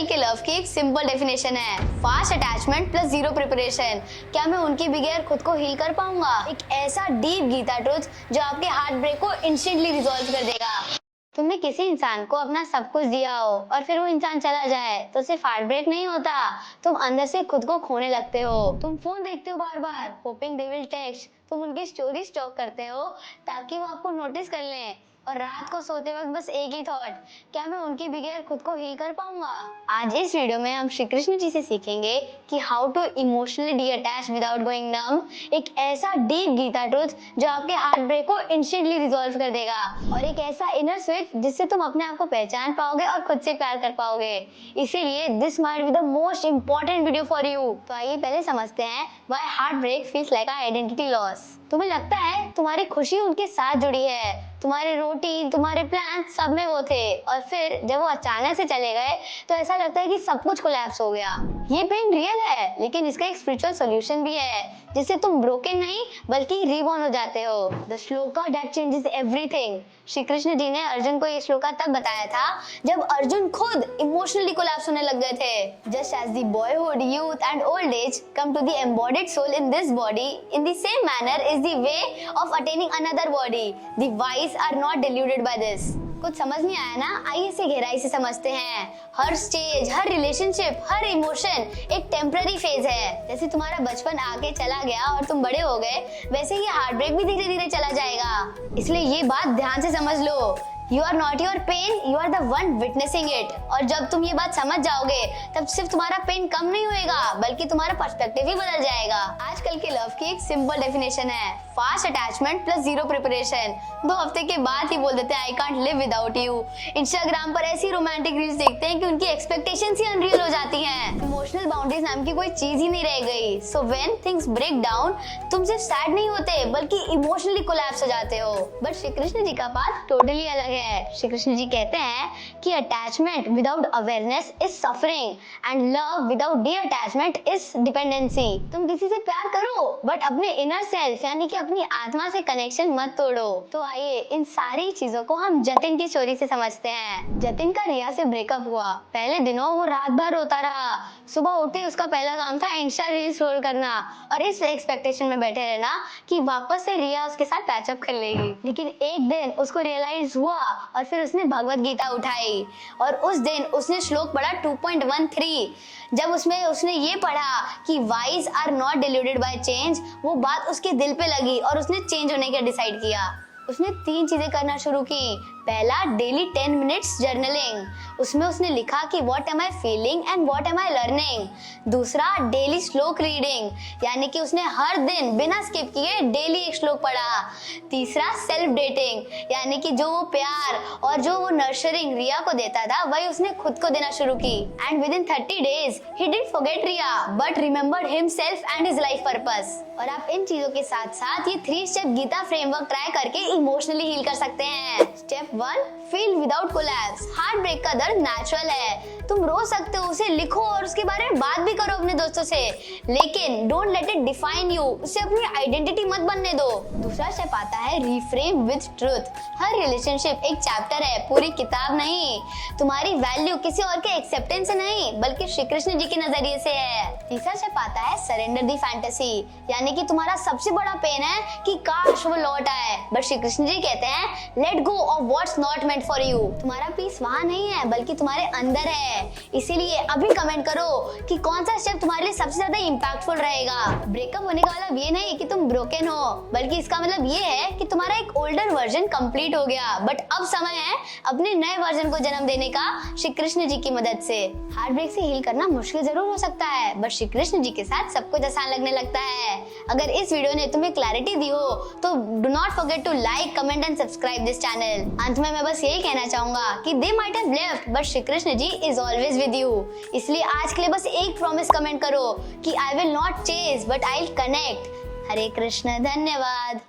आजकल के लव की एक सिंपल डेफिनेशन है, fast attachment plus zero preparation. क्या मैं उनके बगैर खुद को हील कर पाऊंगा? एक ऐसा डीप गीता ट्रुथ जो आपके हार्ट ब्रेक को इंस्टेंटली रिजॉल्व कर देगा। तुमने किसी इंसान को अपना सब कुछ दिया हो और फिर वो इंसान चला जाए तो सिर्फ हार्ट ब्रेक नहीं होता, तुम अंदर से खुद को खोने लगते हो। तुम फोन देखते हो बार बार होपिंग दे विल टेक्स्ट, तुम उनकी स्टोरी स्टॉक करते हो ताकि वो आपको नोटिस कर लें, और रात को सोते वक्त बस एक ही थॉट, क्या मैं उनके बगैर खुद को हील कर पाऊंगा? आज इस वीडियो में हम श्री कृष्ण जी से सीखेंगे कि how to emotionally detach without going numb, एक ऐसा डीप गीता ट्रुथ जो आपके हार्ट ब्रेक को इंस्टेंटली रिजॉल्व कर देगा, और एक ऐसा इनर स्विच जिससे तुम अपने आप को पहचान पाओगे और खुद से प्यार कर पाओगे। इसीलिए this might be the most important video for you. तो आइए पहले समझते हैं why heart break feels like a identity loss. तुम्हें लगता है तुम्हारी खुशी उनके साथ जुड़ी है, तुम्हारे रूटीन, तुम्हारे प्लान सब में वो थे, और फिर जब वो अचानक से चले गए तो ऐसा लगता है कि सब कुछ कोलैप्स हो गया। ये पेन रियल है, लेकिन इसका एक स्पिरिचुअल सॉल्यूशन भी है, जिससे तुम ब्रोकन नहीं बल्कि रीबॉर्न हो जाते हो। The shloka that changes everything. Shri Krishna ji ने अर्जुन को ये श्लोका तब बताया था जब अर्जुन खुद इमोशनली कोलैप्स होने लग गए थे। Just as the boyhood, youth and old age come to the embodied soul in this body, in the same manner is the way of attaining another body. The wise are not deluded by this. कुछ समझ नहीं आया ना? आइए इसे गहराई से समझते हैं। हर स्टेज, हर रिलेशनशिप, हर इमोशन एक टेम्पररी फेज है। जैसे तुम्हारा बचपन आके चला गया और तुम बड़े हो गए, वैसे ही हार्ट ब्रेक भी धीरे धीरे चला जाएगा। इसलिए ये बात ध्यान से समझ लो, You are not your pain, you are the one witnessing it। और जब तुम ये बात समझ जाओगे तब सिर्फ तुम्हारा पेन कम नहीं होएगा बल्कि तुम्हारा पर्सपेक्टिव ही बदल जाएगा। आजकल के लव की एक सिंपल डेफिनेशन है, fast attachment plus zero preparation. 2 हफ्ते के बाद ही बोल देते हैं I can't live without you. Instagram पर ऐसी रोमांटिक रील्स देखते हैं कि उनकी एक्सपेक्टेशंस ही अनरियल हो जाती हैं। इमोशनल बाउंड्रीज नाम की कोई चीज ही नहीं रह गई। So when things break down, तुम सिर्फ सैड नहीं होते बल्कि इमोशनली कोलैप्स हो जाते हो। बट श्री कृष्ण जी का बात टोटली अलग है। श्री कृष्ण जी कहते हैं कि attachment without awareness is suffering and love without detachment is dependency. तुम किसी से प्यार करो बट अपने इनर सेल्फ यानी कि अपनी आत्मा से कनेक्शन मत तोड़ो। तो आइए इन सारी चीजों को हम जतिन की स्टोरी से समझते हैं। जतिन का रिया से ब्रेकअप हुआ। पहले दिनों वो रात भर रोता रहा। सुबह उठे उसका पहला काम था इंस्टा रील स्क्रॉल करना और इस एक्सपेक्टेशन में बैठे रहना कि वापस से रिया उसके साथ पैचअप कर लेगी। लेकिन एक दिन उसको रियलाइज हुआ और फिर उसने भगवत गीता उठाई और उस दिन उसने श्लोक पढ़ा 2.13। जब उसने ये पढ़ा कि wise are not deluded by change, वो बात उसके दिल पे लगी और उसने चेंज होने का डिसाइड किया। उसने 3 चीजें करना शुरू की। पहला, डेली 10 मिनट्स जर्नलिंग। उसमें उसने लिखा कि what am I feeling and what am I learning. दूसरा, डेली श्लोक रीडिंग, यानी कि उसने हर दिन बिना स्किप किए डेली एक श्लोक पढ़ा। तीसरा, सेल्फ डेटिंग, यानी कि जो वो प्यार और जो वो नर्चरिंग रिया को देता था वही उसने खुद को देना शुरू की। And within 30 days he didn't forget Riya but remembered himself and his life purpose. और आप इन चीजों के साथ साथ ये 3 स्टेप गीता फ्रेमवर्क ट्राई करके इमोशनली हील कर सकते हैं। Step 1, feel without collapse. Heart break का दर्द नेचुरल है, तुम रो सकते हो, उसे लिखो और उसके बारे में बात भी करो अपने दोस्तों से, लेकिन don't let it define you. उसे अपनी आइडेंटिटी मत बनने दो। दूसरा स्टेप आता है reframe with truth. Her relationship एक चैप्टर है, पूरी किताब नहीं। तुम्हारी वैल्यू किसी और के एक्सेप्टेंस से नहीं बल्कि श्री कृष्ण जी के नजरिए से है। तीसरा स्टेप आता है सरेंडर दी फैंटेसी, यानी कि तुम्हारा सबसे बड़ा पेन है कि काश वो लौट आए, बट श्री कृष्ण जी कहते हैं let go of what's not meant for you. तुम्हारा पीस वहां नहीं है बल्कि तुम्हारे अंदर है। इसीलिए अभी कमेंट करो कि कौन सा स्टेप तुम्हारे लिए सबसे ज्यादा इंपैक्टफुल रहेगा। ब्रेकअप होने का मतलब ये नहीं कि तुम ब्रोकन हो, बल्कि इसका मतलब ये है कि तुम्हारा एक ओल्डर वर्जन कंप्लीट हो गया, बट अब समय है अपने नए वर्जन को जन्म देने का श्री कृष्ण जी की मदद से। हार्ट ब्रेक से हील करना मुश्किल जरूर हो सकता है, बट श्री कृष्ण जी के साथ सब कुछ आसान लगने लगता है। अगर इस वीडियो ने तुम्हें क्लैरिटी दी हो तो do not forget to like, comment and subscribe this channel. अंत में मैं बस यही कहना चाहूंगा कि they might have left but Shri Krishna ji is always with you. इसलिए आज के लिए बस एक प्रॉमिस कमेंट करो कि I will not chase but I will connect. Hare Krishna, धन्यवाद।